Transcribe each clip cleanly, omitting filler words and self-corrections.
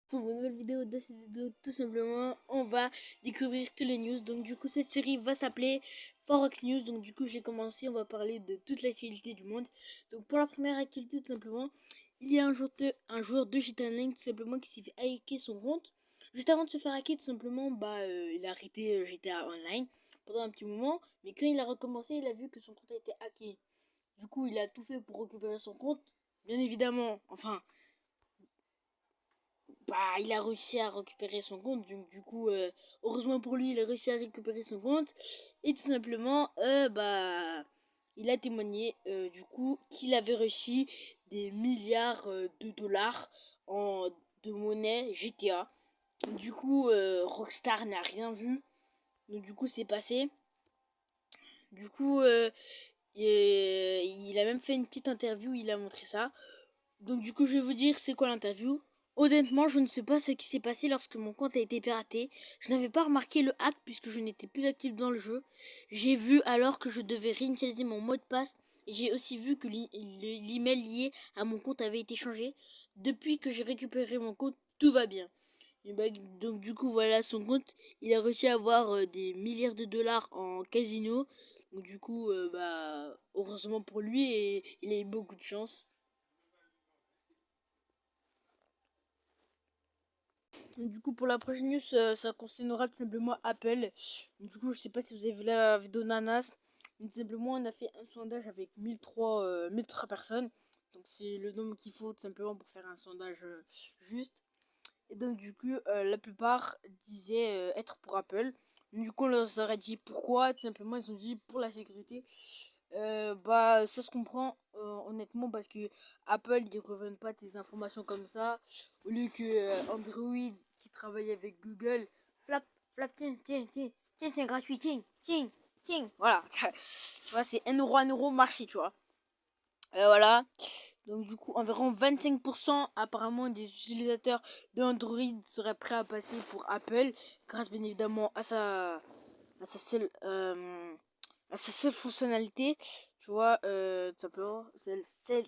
Pour une nouvelle vidéo. Dans cette vidéo, tout simplement, on va découvrir tous les news. Donc du coup, cette série va s'appeler Forex News. Donc du coup, j'ai commencé, on va parler de toute l'actualité du monde. Donc pour la première actualité, tout simplement, il y a un joueur de GTA Online tout simplement qui s'est fait hacker son compte. Juste avant de se faire hacker, tout simplement, il a arrêté GTA Online pendant un petit moment. Mais quand il a recommencé, il a vu que son compte a été hacké. Du coup, il a tout fait pour récupérer son compte. Bien évidemment, enfin, il a réussi à récupérer son compte. Donc, du coup, heureusement pour lui, il a réussi à récupérer son compte. Et tout simplement, il a témoigné, du coup, qu'il avait reçu des milliards de dollars de monnaie GTA. Du coup, Rockstar n'a rien vu. Donc, du coup, c'est passé. Du coup, il a même fait une petite interview, il a montré ça. Donc du coup, je vais vous dire c'est quoi l'interview. Honnêtement, je ne sais pas ce qui s'est passé lorsque mon compte a été piraté. Je n'avais pas remarqué le hack puisque je n'étais plus actif dans le jeu. J'ai vu alors que je devais réinitialiser mon mot de passe. Et j'ai aussi vu que l'email lié à mon compte avait été changé. Depuis que j'ai récupéré mon compte, tout va bien. Donc du coup, voilà son compte. Il a réussi à avoir des milliards de dollars en casino. Donc du coup, heureusement pour lui, et il a eu beaucoup de chance. Du coup, pour la prochaine news, ça concernera tout simplement Apple. Du coup, je sais pas si vous avez vu la vidéo Nanas. Mais tout simplement, on a fait un sondage avec 1003 personnes. Donc, c'est le nombre qu'il faut tout simplement pour faire un sondage juste. Et donc, du coup, la plupart disaient être pour Apple. Du coup, on leur aurait dit pourquoi. Tout simplement, ils ont dit pour la sécurité. Ça se comprend honnêtement parce que Apple ils reviennent pas tes informations comme ça au lieu que Android qui travaille avec Google flap flap tiens c'est gratuit tiens voilà voilà c'est 1 euro marché tu vois. Voilà, donc du coup environ 25% apparemment des utilisateurs d'Android seraient prêts à passer pour Apple grâce bien évidemment à sa seule sa seule fonctionnalité, tu vois, tout simplement, celle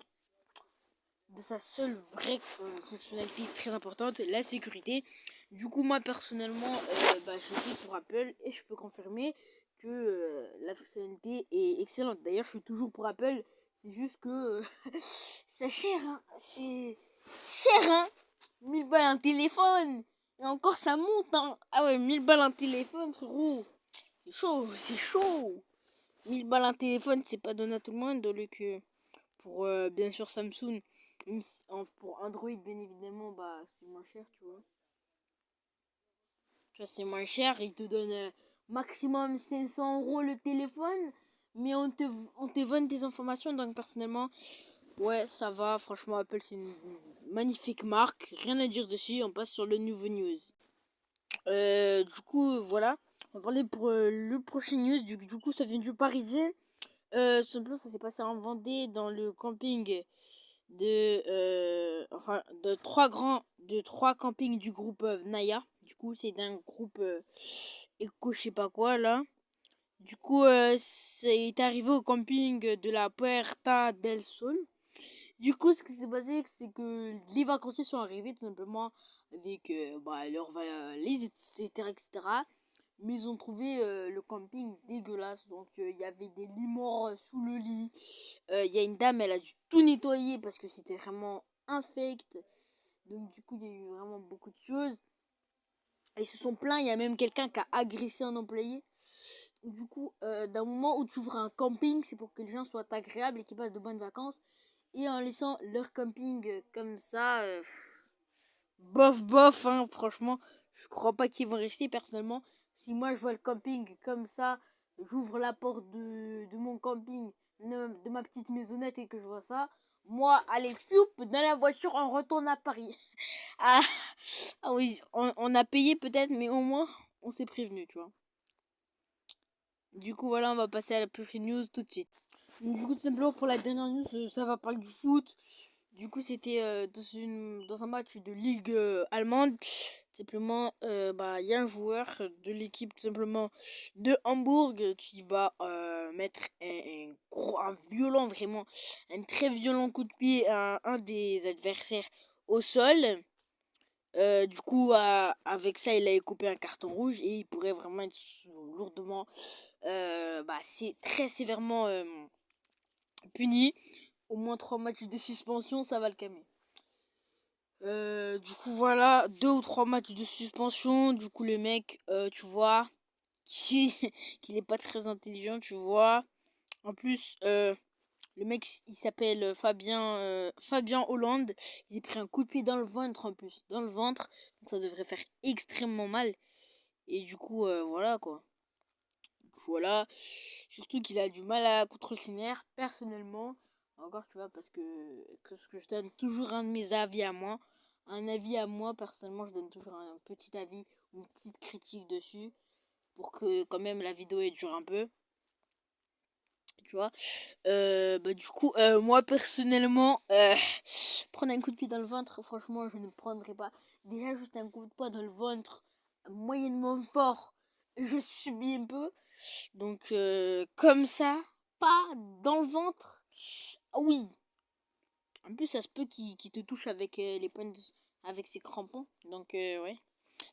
de sa seule vraie fonctionnalité très importante, la sécurité. Du coup, moi personnellement, je suis pour Apple et je peux confirmer que la fonctionnalité est excellente. D'ailleurs, je suis toujours pour Apple. C'est juste que c'est cher, hein. C'est cher, hein. 1000 balles un téléphone. Et encore, ça monte, hein. Ah ouais, 1000 balles un téléphone, frérot. C'est chaud, c'est chaud. 1000 balles un téléphone, c'est pas donné à tout le monde. Donc, pour bien sûr Samsung, même si, pour Android, bien évidemment, c'est moins cher, tu vois. Tu vois, c'est moins cher. Ils te donnent maximum 500 € le téléphone. Mais on te vend des informations. Donc, personnellement, ouais, ça va. Franchement, Apple, c'est une magnifique marque. Rien à dire dessus. On passe sur le nouveau news. Du coup, voilà. On va parler pour le prochain news. Du coup, ça vient du Parisien. Simplement, ça s'est passé en Vendée dans le camping de trois campings du groupe Naya. Du coup, c'est d'un groupe éco, je sais pas quoi là. Du coup, c'est arrivé au camping de la Puerta del Sol. Du coup, ce qui s'est passé, c'est que les vacanciers sont arrivés tout simplement avec leurs valises, etc., etc. Mais ils ont trouvé le camping dégueulasse. Donc, il y avait des lits morts sous le lit. Il y a une dame, elle a dû tout nettoyer parce que c'était vraiment infect. Donc, du coup, il y a eu vraiment beaucoup de choses. Et ils se sont plaints. Il y a même quelqu'un qui a agressé un employé. Du coup, d'un moment où tu ouvres un camping, c'est pour que les gens soient agréables et qu'ils passent de bonnes vacances. Et en laissant leur camping comme ça, bof bof, hein, franchement, je crois pas qu'ils vont rester personnellement. Si moi je vois le camping comme ça, j'ouvre la porte de mon camping, de ma petite maisonnette et que je vois ça, moi, allez, fioup, dans la voiture, on retourne à Paris. ah, ah oui, on a payé peut-être, mais au moins, on s'est prévenu, tu vois. Du coup, voilà, on va passer à la prochaine news tout de suite. Du coup, tout simplement pour la dernière news, ça va parler du foot. Du coup, c'était dans un match de ligue allemande. Simplement, il y a un joueur de l'équipe tout simplement de Hambourg qui va mettre un violent, vraiment, un très violent coup de pied à un des adversaires au sol. Du coup, avec ça, il a écopé un carton rouge et il pourrait vraiment être lourdement, c'est très sévèrement puni. Au moins 3 matchs de suspension, ça va le calmer. Du coup, voilà, 2 ou 3 matchs de suspension. Du coup, le mec, tu vois, qui qu'il est pas très intelligent, tu vois. En plus, le mec, il s'appelle Fabien Hollande. Il s'est pris un coup de pied dans le ventre en plus. Dans le ventre. Donc ça devrait faire extrêmement mal. Et du coup, voilà quoi. Voilà. Surtout qu'il a du mal à contrôler ses nerfs. Personnellement, encore tu vois, parce que ce que je donne toujours un de mes avis à moi. Un avis à moi, personnellement, je donne toujours un petit avis ou une petite critique dessus. Pour que quand même la vidéo elle dure un peu. Tu vois. Du coup, moi personnellement, prendre un coup de pied dans le ventre, franchement, je ne prendrai pas. Déjà, juste un coup de poing dans le ventre, moyennement fort, je subis un peu. Donc, comme ça, pas dans le ventre. Ah oui. En plus, ça se peut qu'il te touche avec les pointes, avec ses crampons. Donc, ouais.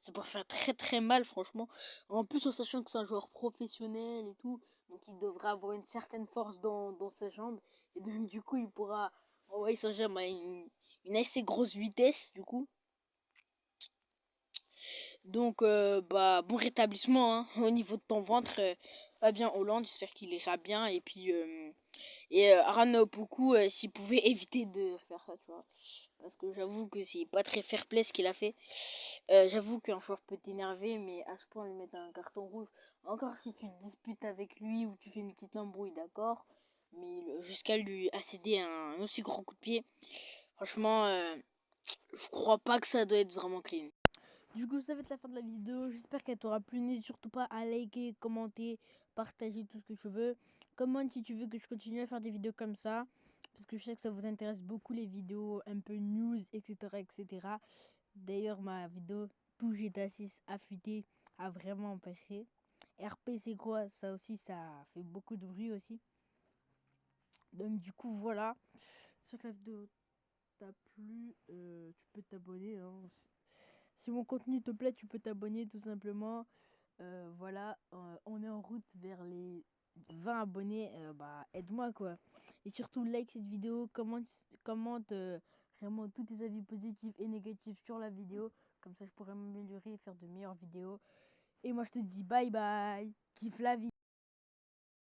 Ça pourrait faire très très mal, franchement. En plus, en sachant que c'est un joueur professionnel et tout, donc il devrait avoir une certaine force dans ses jambes. Et donc, du coup, il pourra envoyer son jambe à une assez grosse vitesse, du coup. Donc, bon rétablissement hein, au niveau de ton ventre, Fabien Hollande. J'espère qu'il ira bien. Et puis, Aran Poku, s'il pouvait éviter de faire ça, tu vois. Parce que j'avoue que c'est pas très fair play ce qu'il a fait. J'avoue qu'un joueur peut t'énerver, mais à ce point lui mettre un carton rouge, encore si tu te disputes avec lui ou tu fais une petite embrouille, d'accord. Mais jusqu'à lui accéder à un aussi gros coup de pied, franchement, je crois pas que ça doit être vraiment clean. Du coup, ça va être la fin de la vidéo. J'espère qu'elle t'aura plu. N'hésite surtout pas à liker, commenter, partager tout ce que tu veux. Commente si tu veux que je continue à faire des vidéos comme ça. Parce que je sais que ça vous intéresse beaucoup les vidéos un peu news, etc. etc. D'ailleurs, ma vidéo tout GTA 6 affûté a vraiment empêché. RP, c'est quoi? Ça aussi, ça fait beaucoup de bruit aussi. Donc, du coup, voilà. J'espère que la vidéo t'a plu. Tu peux t'abonner. Hein. Si mon contenu te plaît, tu peux t'abonner tout simplement. Voilà, on est en route vers les 20 abonnés. Aide-moi quoi. Et surtout, like cette vidéo, commente vraiment tous tes avis positifs et négatifs sur la vidéo. Comme ça, je pourrais m'améliorer et faire de meilleures vidéos. Et moi, je te dis bye bye. Kiffe la vie.